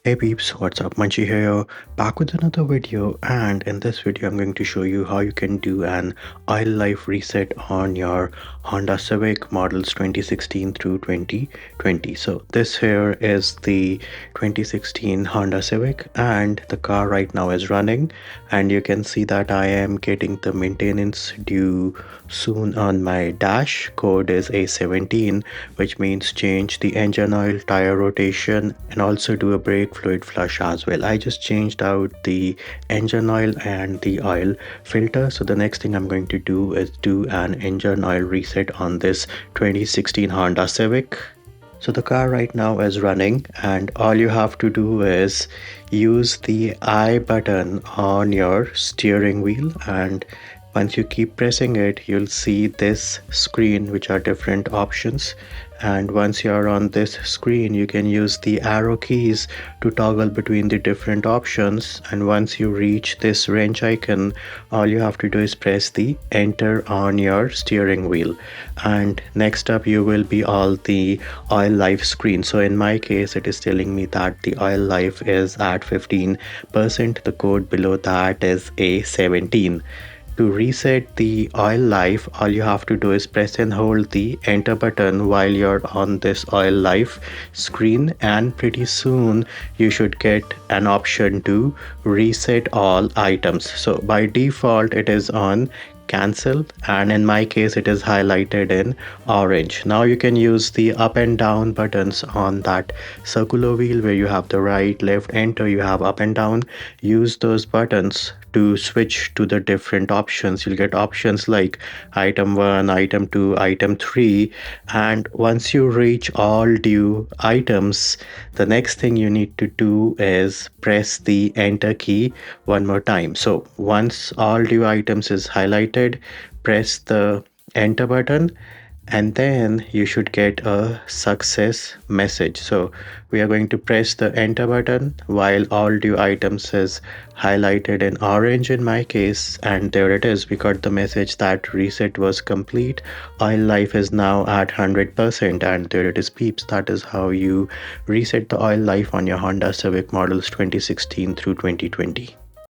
Hey peeps, what's up? Munchie here, back with another video, and in this video I'm going to show you how you can do an oil life reset on your Honda Civic models 2016 through 2020. So this here is the 2016 Honda Civic, and the car right now is running, and you can see that I am getting the maintenance due soon on my dash. Code is A17, which means change the engine oil, tire rotation, and also do a brake fluid flush as well. I just changed out the engine oil and the oil filter. So the next thing I'm going to do is do an engine oil reset on this 2016 Honda Civic. So the car right now is running, and all you have to do is use the I button on your steering wheel, and once you keep pressing it, you'll see this screen, which are different options. And once you're on this screen, you can use the arrow keys to toggle between the different options. And once you reach this wrench icon, all you have to do is press the enter on your steering wheel. And next up, you will be all the oil life screen. So in my case, it is telling me that the oil life is at 15%. The code below that is A17. To reset the oil life, all you have to do is press and hold the enter button while you're on this oil life screen, and pretty soon you should get an option to reset all items. So by default it is on cancel, and in my case it is highlighted in orange. Now you can use the up and down buttons on that circular wheel where you have the right, left, enter, you have up and down. Use those buttons to switch to the different options. You'll get options like item 1, item 2, item 3, and once you reach all due items, the next thing you need to do is press the enter key one more time. So once all due items is highlighted, press the enter button, and then you should get a success message. So we are going to press the enter button while all due items is highlighted in orange in my case, and there it is. We got the message that reset was complete, oil life is now at 100%, and there it is peeps. That is how you reset the oil life on your Honda Civic models 2016 through 2020.